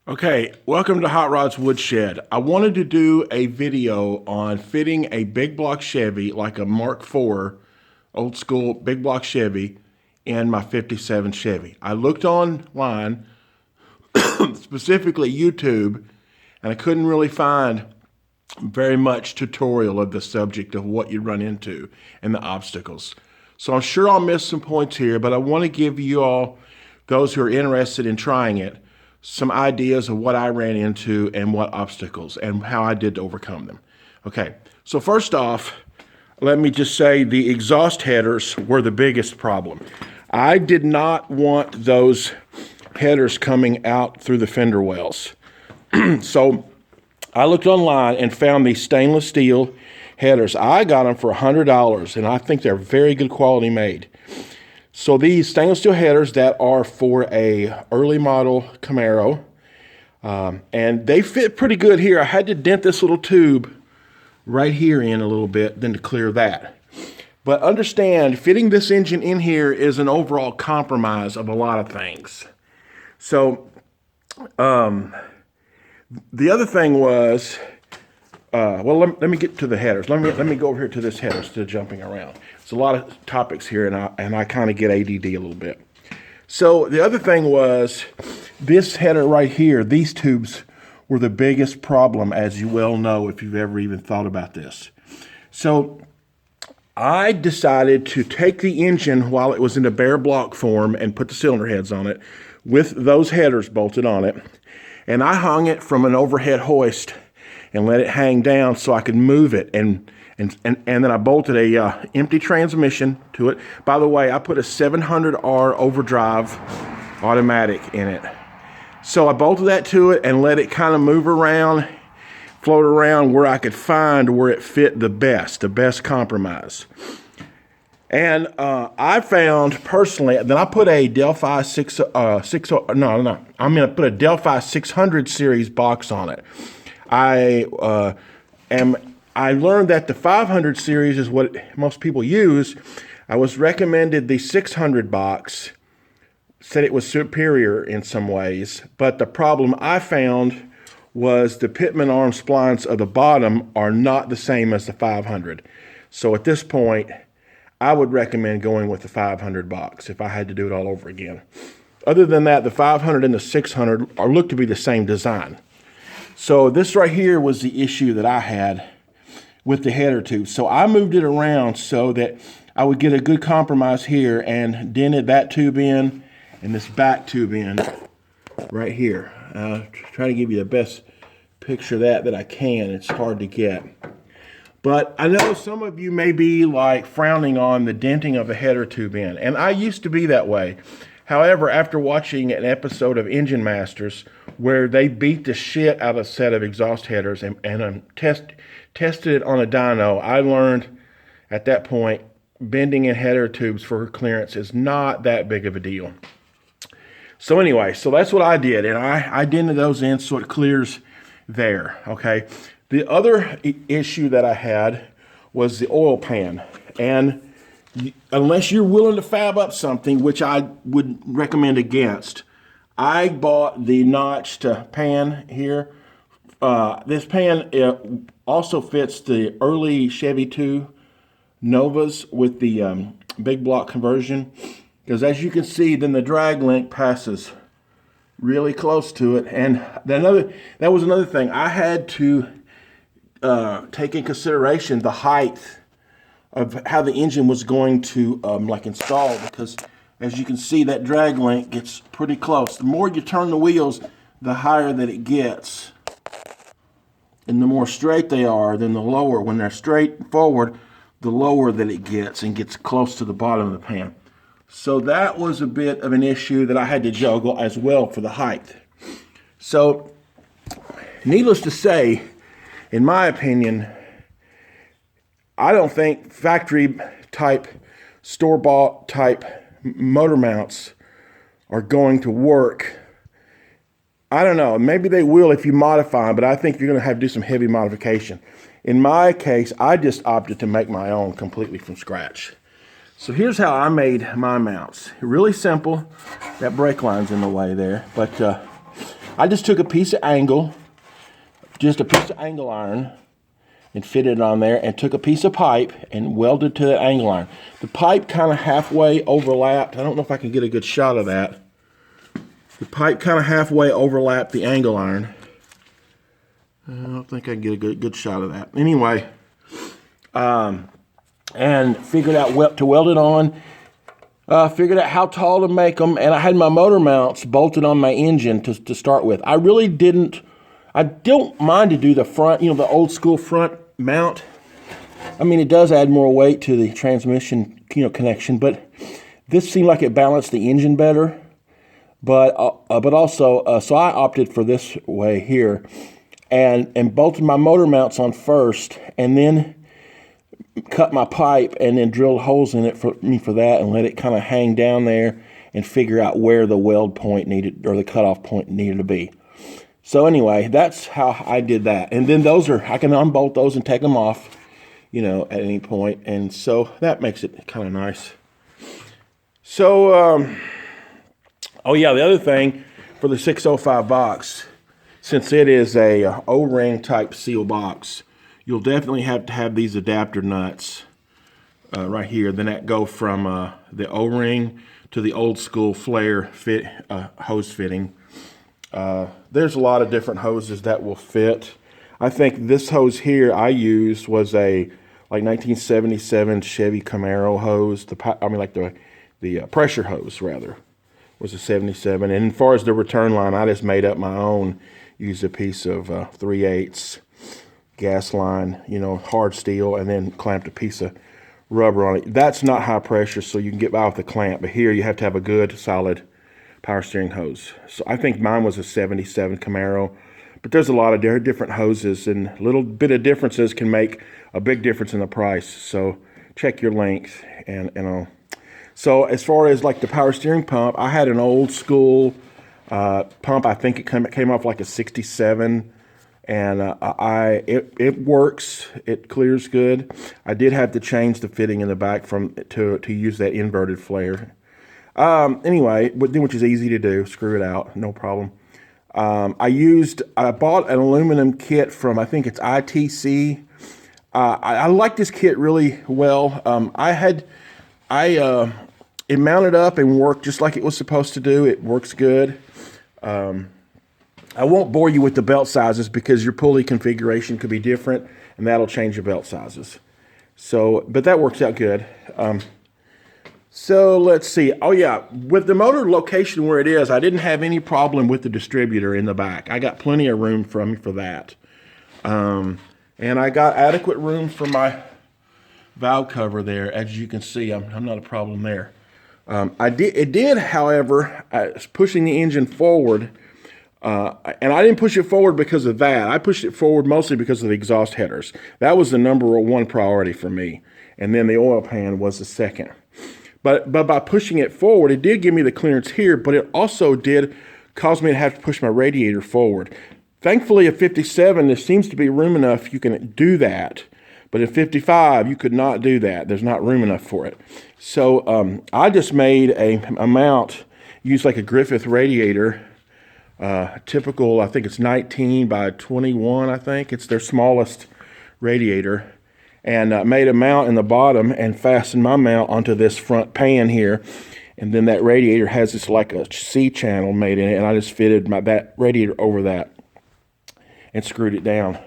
Okay, welcome to Hot Rods Woodshed. I wanted to do a video on fitting a big block Chevy, like a Mark IV, old school big block Chevy, in my 57 Chevy. I looked online, specifically YouTube, and I couldn't really find very much tutorial of the subject of what you run into and the obstacles. So I'm sure I'll miss some points here, but I want to give you all, those who are interested in trying it, some ideas of what I ran into and what obstacles and how I did to overcome them. Okay, so first off, let me just say the exhaust headers were the biggest problem. I did not want those headers coming out through the fender wells. So I looked online and found these stainless steel headers. I got them for $100, and I think they're very good quality made. So these stainless steel headers that are for a early model Camaro, and they fit pretty good here. I had to dent this little tube right here in a little bit then to clear that. But understand, fitting this engine in here is an overall compromise of a lot of things. So the other thing was, well, let me get to the headers. Let me go over here to this header instead of jumping around. It's a lot of topics here, and I kind of get ADD a little bit. So the other thing was this header right here. These tubes were the biggest problem, as you well know if you've ever even thought about this. So I decided to take the engine while it was in a bare block form and put the cylinder heads on it with those headers bolted on it, and I hung it from an overhead hoist and let it hang down so I could move it, and then I bolted a empty transmission to it. By the way, I put a 700R overdrive automatic in it. So I bolted that to it and let it kind of move around, float around where I could find where it fit the best compromise. And I found personally, then I put a Delphi I put a Delphi 600 series box on it. I learned that the 500 series is what most people use. I was recommended the 600 box, said it was superior in some ways, but the problem I found was the pitman arm splines of the bottom are not the same as the 500. So at this point, I would recommend going with the 500 box if I had to do it all over again. Other than that, the 500 and the 600 look to be the same design. So this right here was the issue that I had with the header tube. So I moved it around so that I would get a good compromise here and dented that tube in and this back tube in right here. Try to give you the best picture of that I can. It's hard to get. But I know some of you may be like frowning on the denting of a header tube in, and I used to be that way. However, after watching an episode of Engine Masters where they beat the shit out of a set of exhaust headers and tested it on a dyno, I learned at that point bending in header tubes for clearance is not that big of a deal. So anyway, so that's what I did, and I dented those in so it clears there, okay? The other issue that I had was the oil pan, and unless you're willing to fab up something, which I would recommend against, I bought the notched pan here. This pan also fits the early Chevy 2 Novas with the big block conversion, because as you can see, then the drag link passes really close to it. And that was another thing. I had to take in consideration the height of how the engine was going to install, because as you can see, that drag link gets pretty close. The more you turn the wheels, the higher that it gets. And the more straight they are, then the lower. When they're straight forward, the lower that it gets and gets close to the bottom of the pan. So that was a bit of an issue that I had to juggle as well for the height. So, needless to say, in my opinion, I don't think factory type, store-bought type motor mounts are going to work. I don't know, maybe they will if you modify them, but I think you're going to have to do some heavy modification. In my case, I just opted to make my own completely from scratch. So here's how I made my mounts. Really simple. That brake line's in the way there, but I just took a piece of angle, just a piece of angle iron, and fitted it on there, and took a piece of pipe and welded to the angle iron. The pipe kind of halfway overlapped. I don't know if I can get a good shot of that. The pipe kind of halfway overlapped the angle iron. I don't think I can get a good shot of that. Anyway, and figured out to weld it on. Figured out how tall to make them, and I had my motor mounts bolted on my engine to start with. I don't mind to do the front, the old school front mount. I mean, it does add more weight to the transmission, connection, but this seemed like it balanced the engine better. But also, so I opted for this way here, and bolted my motor mounts on first, and then cut my pipe and then drilled holes in it for that, and let it kind of hang down there and figure out where the weld point needed, or the cutoff point needed to be. So anyway, that's how I did that. And then I can unbolt those and take them off, at any point. And so that makes it kind of nice. So, oh yeah, the other thing for the 605 box, since it is a O-ring type seal box, you'll definitely have to have these adapter nuts right here. Then that go from the O-ring to the old school flare fit hose fitting. There's a lot of different hoses that will fit. I think this hose here I used was a 1977 Chevy Camaro hose. The pressure hose rather was a 77. And as far as the return line, I just made up my own. Used a piece of 3/8 gas line, hard steel, and then clamped a piece of rubber on it. That's not high pressure, so you can get by with the clamp. But here you have to have a good, solid power steering hose. So I think mine was a 77 Camaro. But there's a lot of different hoses, and a little bit of differences can make a big difference in the price. So check your length and all. So as far as like the power steering pump, I had an old school pump. I think it came off like a 67. And it works. It clears good. I did have to change the fitting in the back to use that inverted flare. Anyway, which is easy to do. Screw it out, no problem. I bought an aluminum kit from, I think it's ITC. I like this kit really well. It mounted up and worked just like it was supposed to do. It works good. I won't bore you with the belt sizes because your pulley configuration could be different, and that'll change your belt sizes. So, but that works out good. So let's see. Oh yeah, with the motor location where it is, I didn't have any problem with the distributor in the back. I got plenty of room for that. And I got adequate room for my valve cover there. As you can see, I'm not a problem there. It did, however, pushing the engine forward, and I didn't push it forward because of that. I pushed it forward mostly because of the exhaust headers. That was the number one priority for me. And then the oil pan was the second. But by pushing it forward, it did give me the clearance here, but it also did cause me to have to push my radiator forward. Thankfully, at 57, there seems to be room enough you can do that. But at 55, you could not do that. There's not room enough for it. So I just made a mount, used like a Griffith radiator, typical, I think it's 19 by 21, I think. It's their smallest radiator. And made a mount in the bottom and fastened my mount onto this front pan here. And then that radiator has this like a C channel made in it, and I just fitted that radiator over that and screwed it down.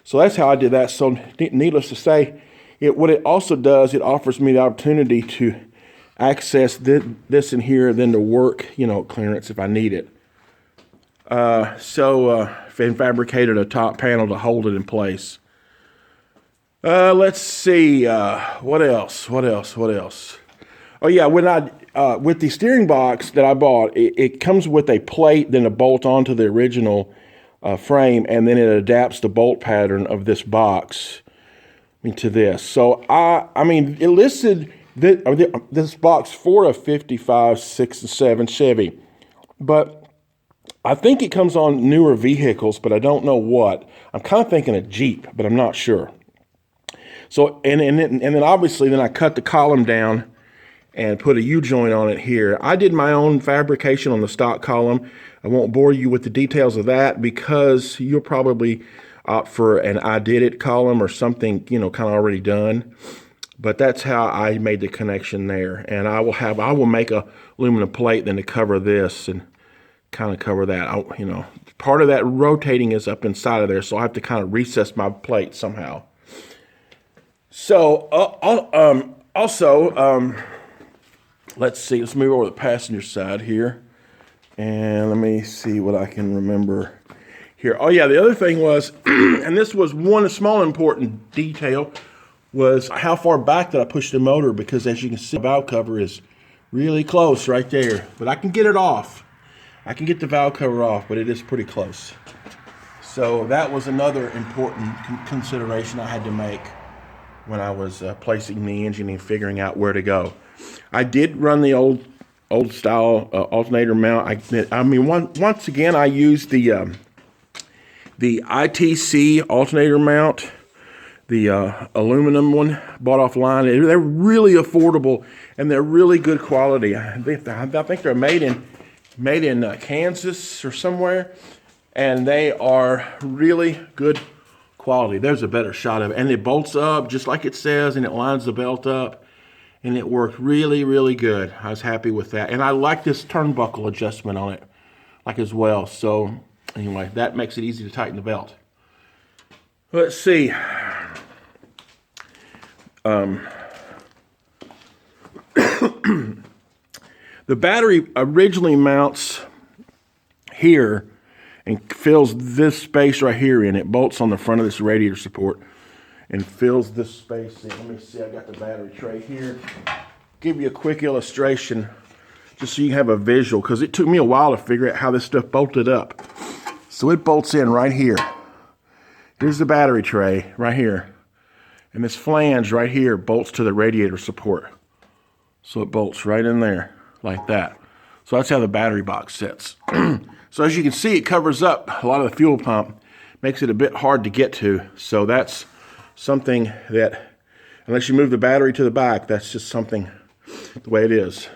So that's how I did that. So needless to say, what it also does, it offers me the opportunity to access this in here, then to work, clearance if I need it. And fabricated a top panel to hold it in place. Let's see, what else? Oh yeah, with the steering box that I bought, it comes with a plate, then a bolt onto the original frame, and then it adapts the bolt pattern of this box to this. So it listed this box for a 55, 6, and 7 Chevy, but I think it comes on newer vehicles, but I don't know what. I'm kind of thinking a Jeep, but I'm not sure. So, and then obviously, then I cut the column down and put a U-joint on it here. I did my own fabrication on the stock column. I won't bore you with the details of that because you'll probably opt for an I did it column or something, kind of already done. But that's how I made the connection there. And I will make a aluminum plate then to cover this and kind of cover that. Part of that rotating is up inside of there, so I have to kind of recess my plate somehow. So let's see. Let's move over to the passenger side here, and let me see what I can remember here. Oh yeah, the other thing was, and this was one small important detail, was how far back did I push the motor, because as you can see, the valve cover is really close right there, but I can get it off. I can get the valve cover off, but it is pretty close. So that was another important consideration I had to make when I was placing the engine and figuring out where to go. I did run the old style alternator mount. Once again, I used the ITC alternator mount, the aluminum one bought offline. They're really affordable and they're really good quality. I think they're made in Kansas or somewhere, and they are really good quality. There's a better shot of it, and it bolts up just like it says, and it lines the belt up, and it worked really, really good. I was happy with that, and I like this turnbuckle adjustment on it, as well. So anyway, that makes it easy to tighten the belt. Let's see. The battery originally mounts here and fills this space right here in. It bolts on the front of this radiator support and fills this space in. Let me see, I got the battery tray here. Give you a quick illustration just so you can have a visual, because it took me a while to figure out how this stuff bolted up. So it bolts in right here. Here's the battery tray right here. And this flange right here bolts to the radiator support. So it bolts right in there like that. So that's how the battery box sits. So as you can see, it covers up a lot of the fuel pump, makes it a bit hard to get to. So that's something that, unless you move the battery to the back, that's just something the way it is.